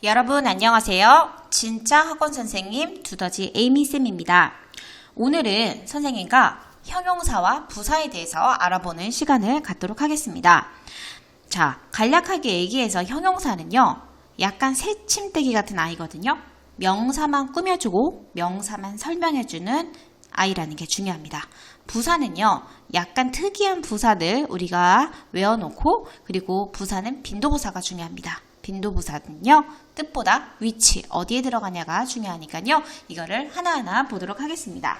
여러분 안녕하세요. 진짜 학원 선생님 두더지 에이미쌤입니다. 오늘은 선생님과 형용사와 부사에 대해서 알아보는 시간을 갖도록 하겠습니다. 자, 간략하게 얘기해서 형용사는요, 약간 새침대기 같은 아이거든요. 명사만 꾸며주고 명사만 설명해주는 아이라는 게 중요합니다. 부사는요, 약간 특이한 부사들 우리가 외워놓고, 그리고 부사는 빈도부사가 중요합니다. 빈도부사는요, 뜻보다 위치, 어디에 들어가냐가 중요하니까요, 이거를 하나하나 보도록 하겠습니다.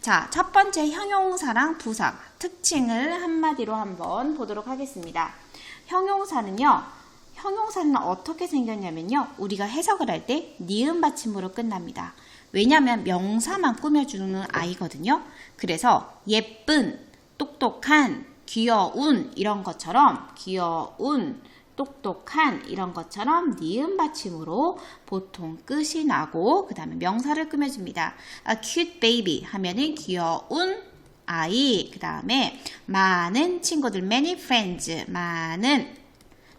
자, 첫 번째 형용사랑 부사, 특징을 한마디로 한번 보도록 하겠습니다. 형용사는 어떻게 생겼냐면요, 우리가 해석을 할 때 니은 받침으로 끝납니다. 왜냐하면 명사만 꾸며주는 아이거든요. 그래서 예쁜, 똑똑한, 귀여운 이런 것처럼 귀여운, 똑똑한 이런 것처럼 니은 받침으로 보통 끝이 나고 그 다음에 명사를 꾸며줍니다. A cute baby 하면은 귀여운 아이, 그 다음에 많은 친구들, many friends, 많은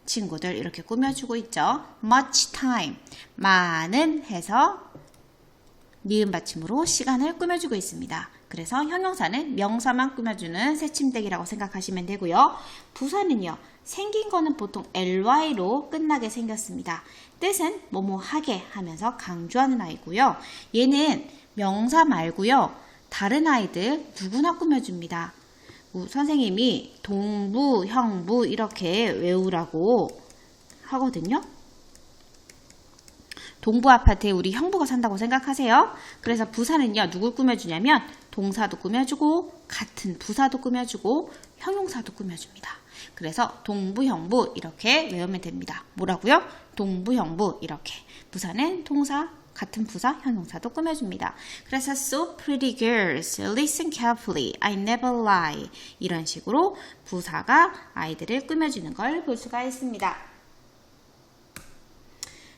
친구들 이렇게 꾸며주고 있죠. much time, 많은 해서 니은 받침으로 시간을 꾸며주고 있습니다. 그래서 형용사는 명사만 꾸며주는 새침대기라고 생각하시면 되고요. 부사는요, 생긴 거는 보통 ly로 끝나게 생겼습니다. 뜻은 뭐뭐 하게 하면서 강조하는 아이고요. 얘는 명사 말고요, 다른 아이들 누구나 꾸며줍니다. 선생님이 동부, 형부 이렇게 외우라고 하거든요. 동부 아파트에 우리 형부가 산다고 생각하세요. 그래서 부사는요, 누굴 꾸며주냐면 동사도 꾸며주고 같은 부사도 꾸며주고 형용사도 꾸며줍니다. 그래서 동부, 형부 이렇게 외우면 됩니다. 뭐라고요? 동부, 형부 이렇게. 부사는 동사, 같은 부사, 형용사도 꾸며줍니다. 그래서 So pretty girls, listen carefully, I never lie 이런 식으로 부사가 아이들을 꾸며주는 걸 볼 수가 있습니다.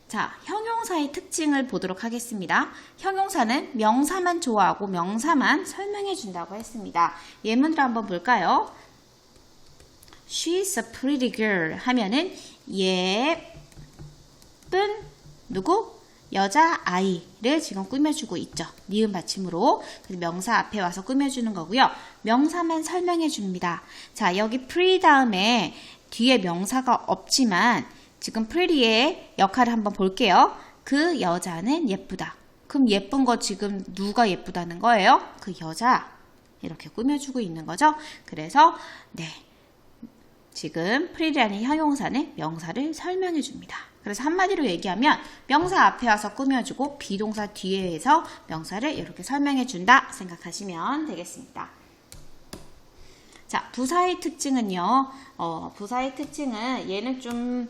자, 형용사의 특징을 보도록 하겠습니다. 형용사는 명사만 좋아하고 명사만 설명해 준다고 했습니다. 예문을 한번 볼까요? She's a pretty girl 하면은 예쁜 누구? 여자아이를 지금 꾸며주고 있죠. 니은 받침으로. 그래서 명사 앞에 와서 꾸며주는 거고요. 명사만 설명해 줍니다. 자, 여기 pretty 다음에 뒤에 명사가 없지만 지금 pretty의 역할을 한번 볼게요. 그 여자는 예쁘다. 그럼 예쁜 거 지금 누가 예쁘다는 거예요? 그 여자. 이렇게 꾸며주고 있는 거죠. 그래서 네, 지금 pretty라는 형용사는 명사를 설명해 줍니다. 그래서 한마디로 얘기하면 명사 앞에 와서 꾸며주고 비동사 뒤에 해서 명사를 이렇게 설명해 준다 생각하시면 되겠습니다. 자, 부사의 특징은요. 부사의 특징은 얘는 좀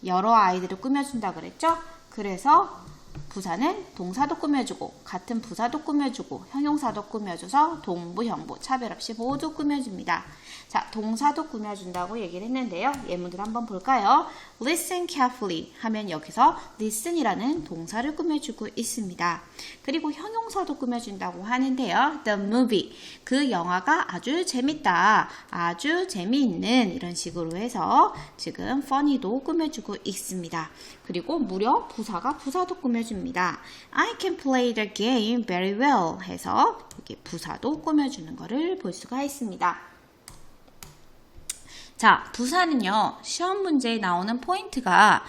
여러 아이들을 꾸며준다 그랬죠? 그래서 부사는 동사도 꾸며주고 같은 부사도 꾸며주고 형용사도 꾸며줘서 동부, 형부 차별 없이 모두 꾸며줍니다. 자, 동사도 꾸며준다고 얘기를 했는데요. 예문들 한번 볼까요? Listen carefully 하면 여기서 listen이라는 동사를 꾸며주고 있습니다. 그리고 형용사도 꾸며준다고 하는데요. The movie, 그 영화가 아주 재밌다, 아주 재미있는 이런 식으로 해서 지금 funny도 꾸며주고 있습니다. 그리고 무려 부사가 부사도 꾸며줍니다. I can play the game very well 해서 여기 부사도 꾸며주는 것을 볼 수가 있습니다. 자, 부사는요, 시험 문제에 나오는 포인트가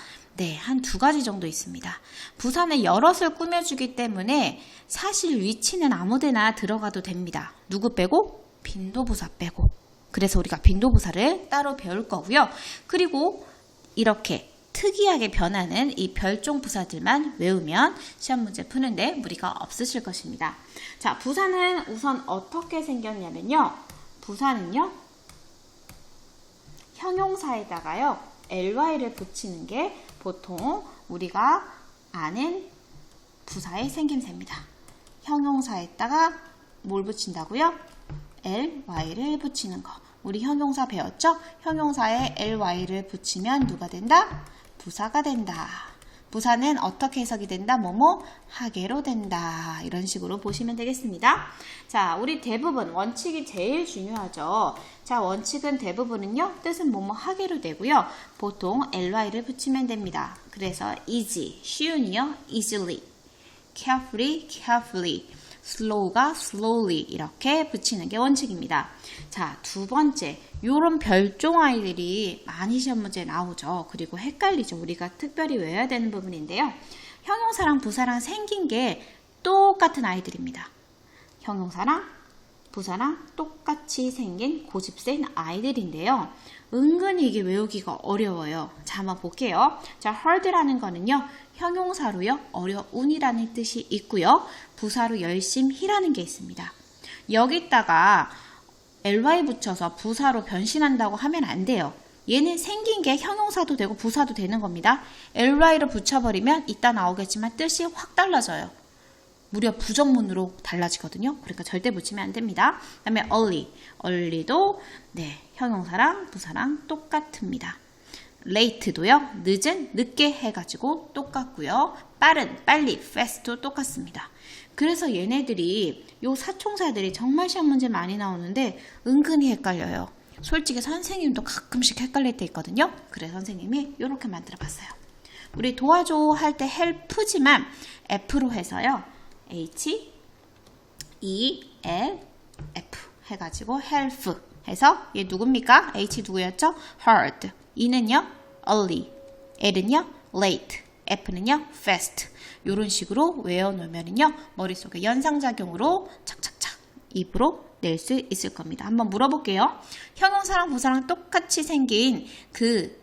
한 두 가지 정도 있습니다. 부사는 여럿을 꾸며주기 때문에 사실 위치는 아무데나 들어가도 됩니다. 누구 빼고? 빈도부사 빼고. 그래서 우리가 빈도부사를 따로 배울 거고요. 그리고 이렇게 특이하게 변하는 이 별종 부사들만 외우면 시험 문제 푸는데 무리가 없으실 것입니다. 자, 부사는 우선 어떻게 생겼냐면요. 부사는요, 형용사에다가요, ly를 붙이는 게 보통 우리가 아는 부사의 생김새입니다. 형용사에다가 뭘 붙인다고요? ly를 붙이는 거. 우리 형용사 배웠죠? 형용사에 ly를 붙이면 누가 된다? 부사가 된다. 부사는 어떻게 해석이 된다? 뭐뭐 하게로 된다. 이런 식으로 보시면 되겠습니다. 자, 우리 대부분 원칙이 제일 중요하죠. 자, 원칙은 대부분은요. 뜻은 뭐뭐 하게로 되고요. 보통 ly를 붙이면 됩니다. 그래서 easy, 쉬운이요. easily, carefully, carefully, slow가 slowly 이렇게 붙이는 게 원칙입니다. 자, 두 번째, 요런 별종 아이들이 많이 시험 문제에 나오죠. 그리고 헷갈리죠. 우리가 특별히 외워야 되는 부분인데요. 형용사랑 부사랑 생긴 게 똑같은 아이들입니다. 형용사랑 부사랑 똑같이 생긴 고집센 아이들인데요. 은근히 이게 외우기가 어려워요. 자, 한번 볼게요. 자, hard라는 거는요. 형용사로요. 어려운이라는 뜻이 있고요. 부사로 열심히라는 게 있습니다. 여기다가 ly 붙여서 부사로 변신한다고 하면 안 돼요. 얘는 생긴 게 형용사도 되고 부사도 되는 겁니다. ly로 붙여버리면 이따 나오겠지만 뜻이 확 달라져요. 무려 부정문으로 달라지거든요. 그러니까 절대 붙이면 안 됩니다. 그 다음에 early도 네, 형용사랑 부사랑 똑같습니다. late도요. 늦은, 늦게 해가지고 똑같고요. 빠른, 빨리, fast도 똑같습니다. 그래서 얘네들이 요 사총사들이 정말 시험 문제 많이 나오는데 은근히 헷갈려요. 솔직히 선생님도 가끔씩 헷갈릴 때 있거든요. 그래서 선생님이 이렇게 만들어 봤어요. 우리 도와줘 할 때 help지만 F로 해서요. H, E, L, F 해가지고 help 해서 얘 누굽니까? H 누구였죠? hard. E는요? early. L은요? late. F는요? fast. 이런 식으로 외워놓으면요. 머릿속에 연상작용으로 착착착 입으로 낼 수 있을 겁니다. 한번 물어볼게요. 형용사랑 부사랑 똑같이 생긴 그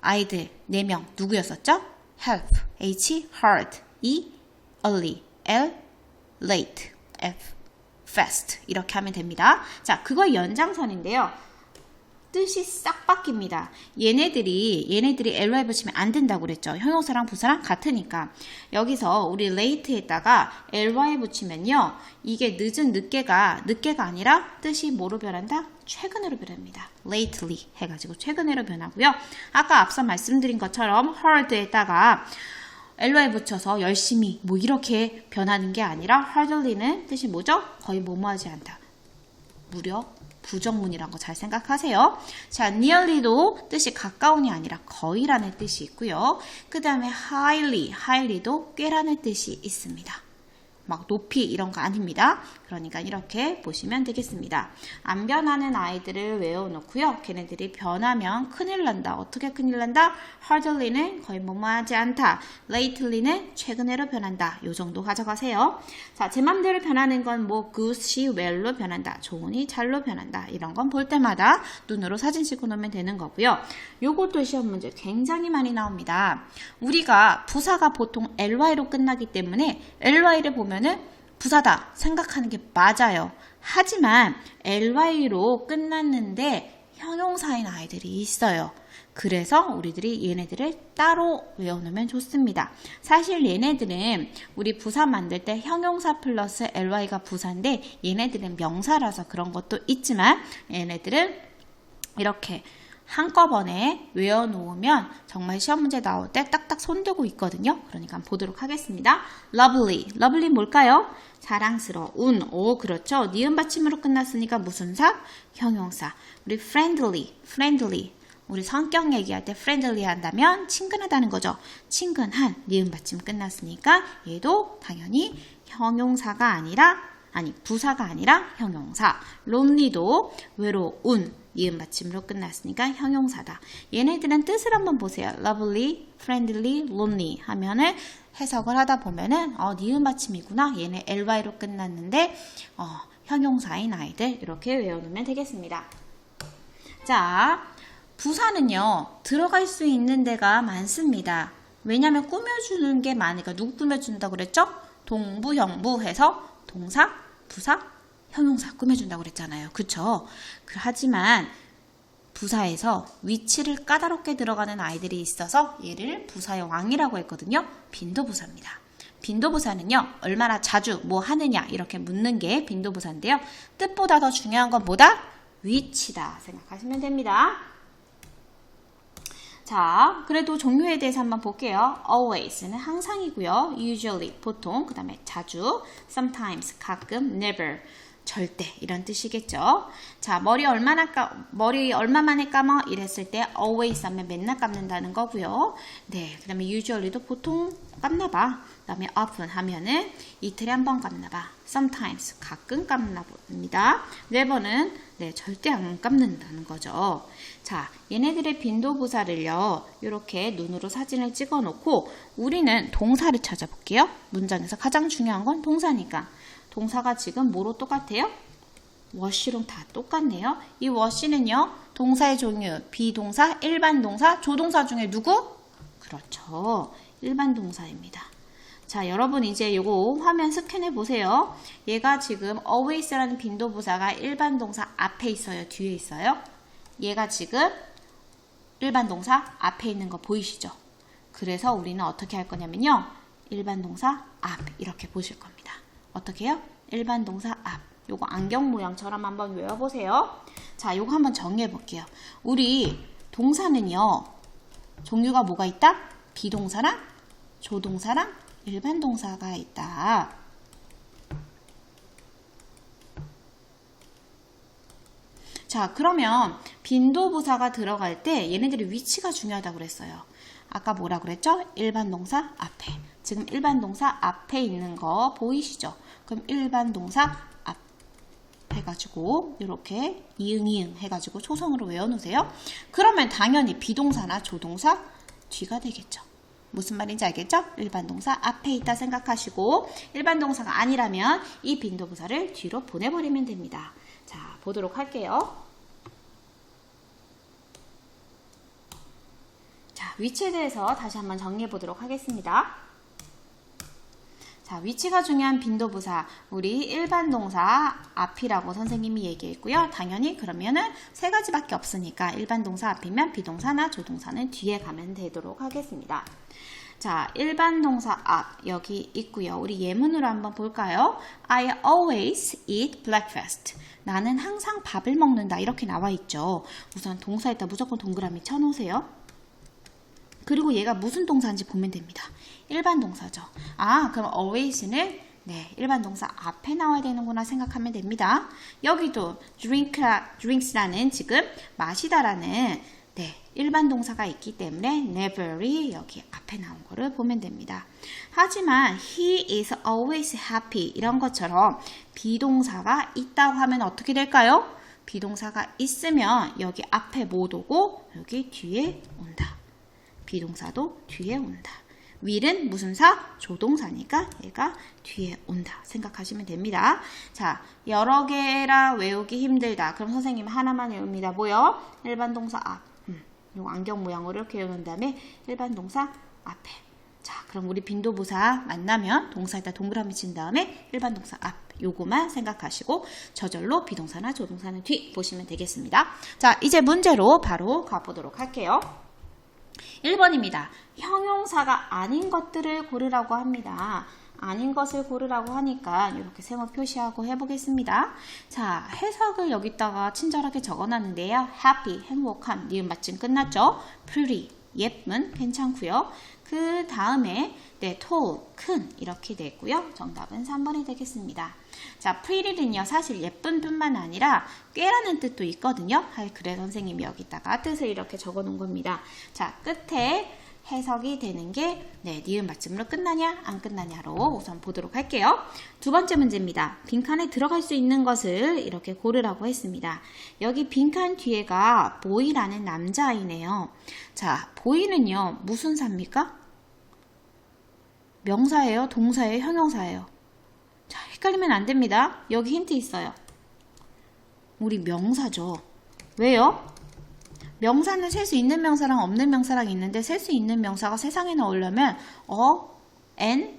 아이들 4명 누구였었죠? help, H, hard, E, early, L, late, F, fast 이렇게 하면 됩니다. 자, 그거 연장선인데요. 뜻이 싹 바뀝니다. 얘네들이 ly 붙이면 안 된다고 그랬죠. 형용사랑 부사랑 같으니까. 여기서 우리 late에다가 ly 붙이면요. 이게 늦은 늦게가 아니라 뜻이 뭐로 변한다? 최근으로 변합니다. lately 해가지고 최근으로 변하고요. 아까 앞서 말씀드린 것처럼 hard에다가 ly 붙여서 열심히 뭐 이렇게 변하는 게 아니라 hardly는 뜻이 뭐죠? 거의 뭐뭐하지 않다. 무려 부정문이란 거 잘 생각하세요. 자, nearly도 뜻이 가까운이 아니라 거의라는 뜻이 있고요. 그 다음에 highly도 꽤라는 뜻이 있습니다. 막 높이 이런 거 아닙니다. 그러니까 이렇게 보시면 되겠습니다. 안 변하는 아이들을 외워놓고요. 걔네들이 변하면 큰일 난다. 어떻게 큰일 난다? hardly는 거의 뭐뭐하지 않다. lately는 최근에로 변한다. 요 정도 가져가세요. 자, 제 맘대로 변하는 건 뭐 good이 well로 변한다. 좋으니 잘로 변한다. 이런 건 볼 때마다 눈으로 사진 찍어 놓으면 되는 거고요. 요것도 시험 문제 굉장히 많이 나옵니다. 우리가 부사가 보통 ly로 끝나기 때문에 ly를 보면 부사다 생각하는 게 맞아요. 하지만 ly로 끝났는데 형용사인 아이들이 있어요. 그래서 우리들이 얘네들을 따로 외워놓으면 좋습니다. 사실 얘네들은 우리 부사 만들 때 형용사 플러스 ly가 부사인데 얘네들은 명사라서 그런 것도 있지만 얘네들은 이렇게 한꺼번에 외워놓으면 정말 시험 문제 나올 때 딱딱 손들고 있거든요. 그러니까 한번 보도록 하겠습니다. lovely 뭘까요? 사랑스러운. 오, 그렇죠. 니은 받침으로 끝났으니까 무슨 사? 형용사. 우리 friendly 우리 성격 얘기할 때 friendly 한다면 친근하다는 거죠. 친근한 니은 받침 끝났으니까 얘도 당연히 형용사가 아니라 부사가 아니라 형용사. lonely도 외로운 니은 받침으로 끝났으니까 형용사다. 얘네들은 뜻을 한번 보세요. lovely, friendly, lonely 하면은 해석을 하다 보면은 니은 받침이구나. 얘네 ly로 끝났는데 형용사인 아이들 이렇게 외워놓으면 되겠습니다. 자, 부사는요. 들어갈 수 있는 데가 많습니다. 왜냐하면 꾸며주는 게 많으니까. 누구 꾸며준다고 그랬죠? 동부, 형부 해서 동사, 부사, 형용사 꾸며준다고 그랬잖아요. 그쵸? 하지만 부사에서 위치를 까다롭게 들어가는 아이들이 있어서 얘를 부사의 왕이라고 했거든요. 빈도부사입니다. 빈도부사는요. 얼마나 자주 뭐 하느냐 이렇게 묻는 게 빈도부사인데요. 뜻보다 더 중요한 건 뭐다? 위치다 생각하시면 됩니다. 자, 그래도 종류에 대해서 한번 볼게요. always는 항상이고요. usually 보통, 그 다음에 자주, sometimes 가끔, never 절대 이런 뜻이겠죠. 자, 머리 얼마 만에 감아 이랬을 때 always 하면 맨날 감는다는 거고요. 네, 그 다음에 usually도 보통 감나봐. 그 다음에 often 하면은 이틀에 한 번 감나봐. sometimes 가끔 감나봅니다. never는 네, 절대 안 감는다는 거죠. 자, 얘네들의 빈도부사를요, 이렇게 눈으로 사진을 찍어 놓고 우리는 동사를 찾아볼게요. 문장에서 가장 중요한 건 동사니까. 동사가 지금 뭐로 똑같아요? wash랑 다 똑같네요. 이 wash는요, 동사의 종류, 비동사, 일반 동사, 조동사 중에 누구? 그렇죠. 일반 동사입니다. 자, 여러분 이제 요거 화면 스캔해 보세요. 얘가 지금 always라는 빈도부사가 일반 동사 앞에 있어요? 뒤에 있어요? 얘가 지금 일반 동사 앞에 있는 거 보이시죠? 그래서 우리는 어떻게 할 거냐면요. 일반 동사 앞 이렇게 보실 겁니다. 어떻게 해요? 일반 동사 앞. 요거 안경 모양처럼 한번 외워보세요. 자, 요거 한번 정리해 볼게요. 우리 동사는요. 종류가 뭐가 있다? 비동사랑 조동사랑 일반 동사가 있다. 자, 그러면 빈도부사가 들어갈 때 얘네들의 위치가 중요하다고 그랬어요. 아까 뭐라 그랬죠? 일반 동사 앞에. 지금 일반 동사 앞에 있는 거 보이시죠? 그럼 일반 동사 앞 해가지고 이렇게 이응 해가지고 초성으로 외워놓으세요. 그러면 당연히 비동사나 조동사 뒤가 되겠죠. 무슨 말인지 알겠죠? 일반 동사 앞에 있다 생각하시고 일반 동사가 아니라면 이 빈도부사를 뒤로 보내버리면 됩니다. 자, 보도록 할게요. 자, 위치에 대해서 다시 한번 정리해 보도록 하겠습니다. 자, 위치가 중요한 빈도부사, 우리 일반 동사 앞이라고 선생님이 얘기했고요. 당연히 그러면은 세 가지밖에 없으니까 일반 동사 앞이면 비동사나 조동사는 뒤에 가면 되도록 하겠습니다. 자, 일반 동사 앞 여기 있고요. 우리 예문으로 한번 볼까요? I always eat breakfast. 나는 항상 밥을 먹는다. 이렇게 나와 있죠. 우선 동사에다 무조건 동그라미 쳐놓으세요. 그리고 얘가 무슨 동사인지 보면 됩니다. 일반 동사죠. 아, 그럼 always는 네, 일반 동사 앞에 나와야 되는구나 생각하면 됩니다. 여기도 drinks라는 지금 마시다라는 네, 일반 동사가 있기 때문에 never이 여기 앞에 나온 거를 보면 됩니다. 하지만 he is always happy 이런 것처럼 비동사가 있다고 하면 어떻게 될까요? 비동사가 있으면 여기 앞에 못 오고 여기 뒤에 온다. 비동사도 뒤에 온다. will은 무슨 사? 조동사니까 얘가 뒤에 온다 생각하시면 됩니다. 자, 여러 개라 외우기 힘들다. 그럼 선생님 하나만 외웁니다. 뭐요? 일반 동사 앞. 요 안경 모양으로 이렇게 외운 다음에 일반 동사 앞에. 자, 그럼 우리 빈도부사 만나면 동사에다 동그라미 친 다음에 일반 동사 앞. 요거만 생각하시고 저절로 비동사나 조동사는 뒤 보시면 되겠습니다. 자, 이제 문제로 바로 가보도록 할게요. 1번입니다. 형용사가 아닌 것들을 고르라고 합니다. 아닌 것을 고르라고 하니까 이렇게 세모 표시하고 해보겠습니다. 자, 해석을 여기다가 친절하게 적어놨는데요. happy, 행복한, 니은 받침 끝났죠? pretty, 예쁜, 괜찮고요. 그 다음에 네, tall, 큰 이렇게 됐고요. 정답은 3번이 되겠습니다. 자, pretty는요. 사실 예쁜 뿐만 아니라 꽤라는 뜻도 있거든요. 그래 선생님이 여기다가 뜻을 이렇게 적어놓은 겁니다. 자, 끝에 해석이 되는 게 네, 니은 받침으로 끝나냐 안 끝나냐로 우선 보도록 할게요. 두 번째 문제입니다. 빈칸에 들어갈 수 있는 것을 이렇게 고르라고 했습니다. 여기 빈칸 뒤에가 boy라는 남자아이네요. 자, boy는요. 무슨 사입니까? 명사예요? 동사예요? 형용사예요? 자, 헷갈리면 안 됩니다. 여기 힌트 있어요. 우리 명사죠. 왜요? 명사는 셀 수 있는 명사랑 없는 명사랑 있는데 셀 수 있는 명사가 세상에 나오려면 n,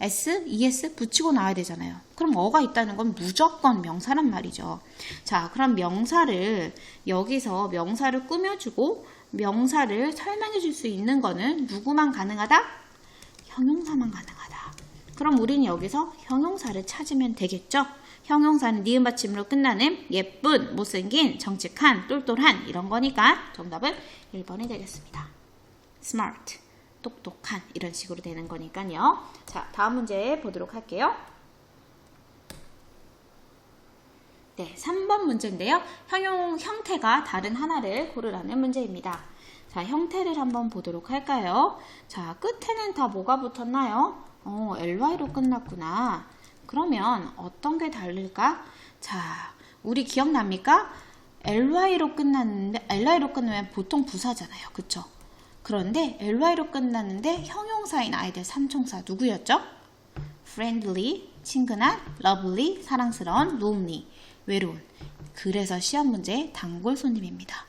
s, es 붙이고 나와야 되잖아요. 그럼 어가 있다는 건 무조건 명사란 말이죠. 자, 그럼 명사를 여기서 명사를 꾸며주고 명사를 설명해 줄 수 있는 거는 누구만 가능하다? 형용사만 가능하다. 그럼 우리는 여기서 형용사를 찾으면 되겠죠? 형용사는 니은 받침으로 끝나는 예쁜, 못생긴, 정직한, 똘똘한 이런 거니까 정답은 1번이 되겠습니다. smart, 똑똑한 이런 식으로 되는 거니까요. 자, 다음 문제 보도록 할게요. 네, 3번 문제인데요. 형태가 다른 하나를 고르라는 문제입니다. 자, 형태를 한번 보도록 할까요? 자, 끝에는 다 뭐가 붙었나요? ly로 끝났구나. 그러면 어떤 게 다를까? 자, 우리 기억납니까? ly로 끝나면 보통 부사잖아요. 그쵸? 그런데 ly로 끝났는데 형용사인 아이들 3총사 누구였죠? friendly, 친근한, lovely, 사랑스러운, lonely, 외로운. 그래서 시험 문제 단골 손님입니다.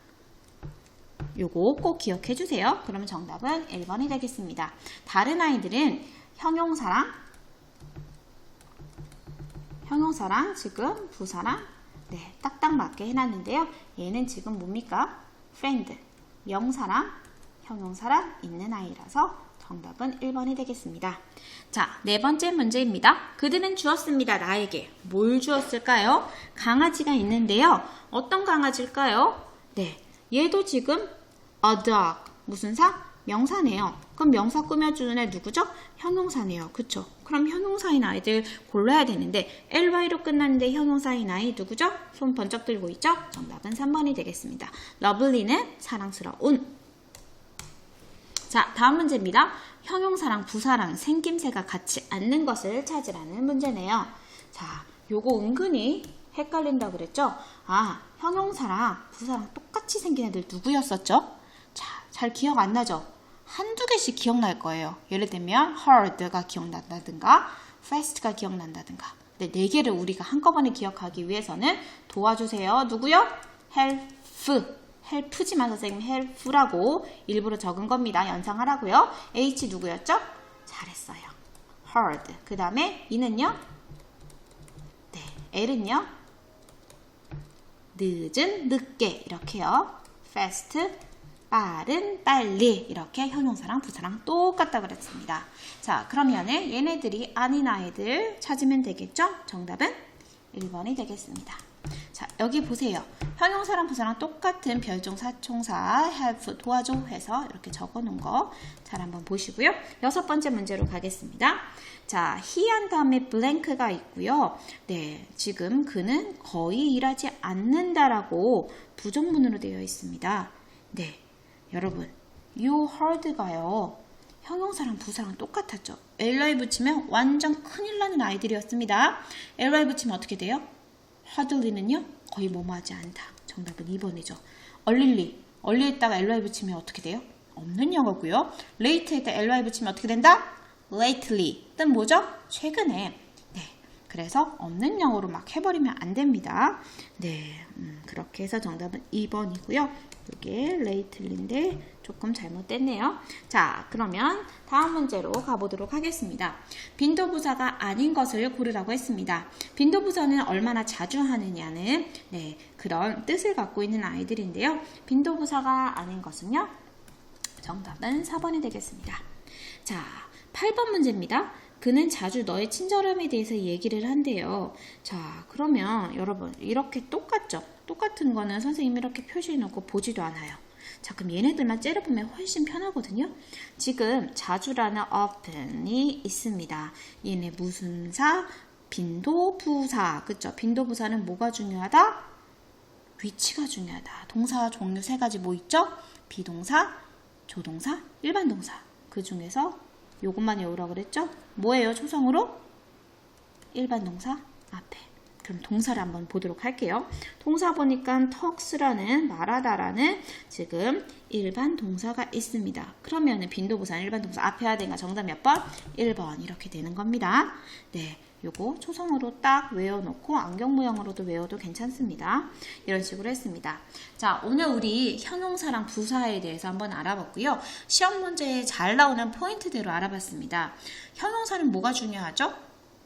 요거 꼭 기억해 주세요. 그러면 정답은 1번이 되겠습니다. 다른 아이들은 형용사랑 지금 부사랑 딱딱 맞게 해놨는데요. 얘는 지금 뭡니까? friend, 명사랑 형용사랑 있는 아이라서 정답은 1번이 되겠습니다. 자, 네 번째 문제입니다. 그들은 주었습니다. 나에게. 뭘 주었을까요? 강아지가 있는데요. 어떤 강아지일까요? 네, 얘도 지금 a dog. 무슨 사? 명사네요. 그럼 명사 꾸며주는 애 누구죠? 형용사네요. 그쵸? 그럼 형용사인 아이들 골라야 되는데 ly로 끝났는데 형용사인 아이 누구죠? 손 번쩍 들고 있죠? 정답은 3번이 되겠습니다. lovely는 사랑스러운. 자, 다음 문제입니다. 형용사랑 부사랑 생김새가 같지 않는 것을 찾으라는 문제네요. 자, 요거 은근히 헷갈린다고 그랬죠? 아, 형용사랑 부사랑 똑같이 생긴 애들 누구였었죠? 자, 잘 기억 안 나죠? 한두 개씩 기억날 거예요. 예를 들면 hard가 기억난다든가 fast가 기억난다든가. 네 개를 우리가 한꺼번에 기억하기 위해서는 도와주세요. 누구요? help지만 선생님 help라고 일부러 적은 겁니다. 연상하라고요. H 누구였죠? 잘했어요. hard. 그 다음에 E는요? 네, L은요? 늦은, 늦게 이렇게요. fast, 빠른, 빨리 이렇게 형용사랑 부사랑 똑같다 그랬습니다. 자, 그러면은 얘네들이 아닌 아이들 찾으면 되겠죠? 정답은 1번이 되겠습니다. 자, 여기 보세요. 형용사랑 부사랑 똑같은 별종사, 총사, help, 도와줘 해서 이렇게 적어 놓은 거 잘 한번 보시고요. 6번째 문제로 가겠습니다. 자, he 한 다음에 blank가 있고요. 네, 지금 그는 거의 일하지 않는다라고 부정문으로 되어 있습니다. 네, 여러분, you heard가요. 형용사랑 부사랑 똑같았죠. ly 붙이면 완전 큰일 나는 아이들이었습니다. ly 붙이면 어떻게 돼요? hardly는요? 거의 뭐뭐하지 않다. 정답은 2번이죠. early에다가 ly 붙이면 어떻게 돼요? 없는 영어고요. late에다 ly 붙이면 어떻게 된다? lately. 뜻 뭐죠? 최근에. 네, 그래서 없는 영어로 막 해버리면 안 됩니다. 네, 그렇게 해서 정답은 2번이고요. 이게 lately인데 조금 잘못됐네요. 자, 그러면 다음 문제로 가보도록 하겠습니다. 빈도부사가 아닌 것을 고르라고 했습니다. 빈도부사는 얼마나 자주 하느냐는 그런 뜻을 갖고 있는 아이들인데요. 빈도부사가 아닌 것은요. 정답은 4번이 되겠습니다. 자, 8번 문제입니다. 그는 자주 너의 친절함에 대해서 얘기를 한대요. 자, 그러면 여러분 이렇게 똑같죠? 똑같은 거는 선생님이 이렇게 표시해놓고 보지도 않아요. 자, 그럼 얘네들만 째려보면 훨씬 편하거든요. 지금 자주라는 often이 있습니다. 얘네 무슨 사? 빈도부사. 그쵸? 빈도부사는 뭐가 중요하다? 위치가 중요하다. 동사 종류 3가지 뭐 있죠? 비동사, 조동사, 일반 동사. 그 중에서 요것만 외우라고 그랬죠? 뭐예요? 초성으로? 일반 동사 앞에. 그럼 동사를 한번 보도록 할게요. 동사 보니까 talks라는 말하다라는 지금 일반 동사가 있습니다. 그러면은 빈도부사는 일반 동사 앞에 해야 되니까 정답 몇 번? 1번 이렇게 되는 겁니다. 네, 요거 초성으로 딱 외워놓고 안경 모양으로도 외워도 괜찮습니다. 이런 식으로 했습니다. 자, 오늘 우리 형용사랑 부사에 대해서 한번 알아봤고요. 시험 문제에 잘 나오는 포인트대로 알아봤습니다. 형용사는 뭐가 중요하죠?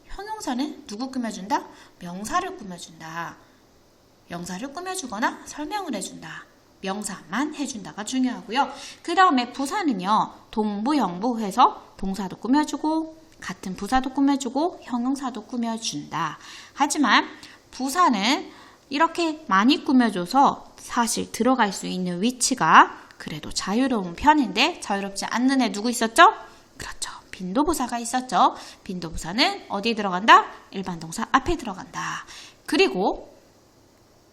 형용사는 누구 꾸며준다? 명사를 꾸며준다. 명사를 꾸며주거나 설명을 해준다. 명사만 해준다가 중요하고요. 그 다음에 부사는요. 동부, 형부 해서 동사도 꾸며주고 같은 부사도 꾸며주고 형용사도 꾸며준다. 하지만 부사는 이렇게 많이 꾸며줘서 사실 들어갈 수 있는 위치가 그래도 자유로운 편인데 자유롭지 않는 애 누구 있었죠? 그렇죠. 빈도부사가 있었죠. 빈도부사는 어디에 들어간다? 일반 동사 앞에 들어간다. 그리고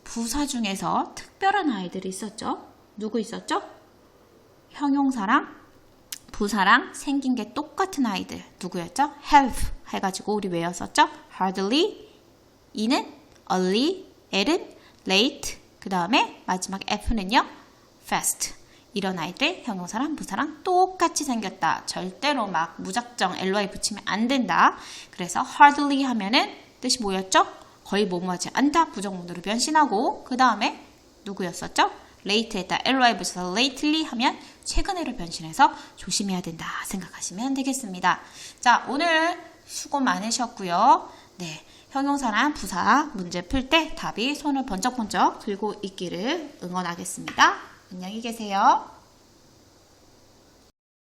부사 중에서 특별한 아이들이 있었죠. 누구 있었죠? 형용사랑 부사랑 생긴 게 똑같은 아이들 누구였죠? have 해가지고 우리 외웠었죠? hardly, e는 early, l은 late, 그 다음에 마지막 f는요 fast. 이런 아이들 형용사랑 부사랑 똑같이 생겼다. 절대로 막 무작정 ly 붙이면 안 된다. 그래서 hardly 하면은 뜻이 뭐였죠? 거의 뭐뭐하지 않다. 부정문으로 변신하고 그 다음에 누구였었죠? late에다 ly 붙여서 lately 하면 최근에로 변신해서 조심해야 된다 생각하시면 되겠습니다. 자, 오늘 수고 많으셨고요. 네, 형용사랑 부사 문제 풀 때 답이 손을 번쩍번쩍 들고 있기를 응원하겠습니다. 안녕히 계세요.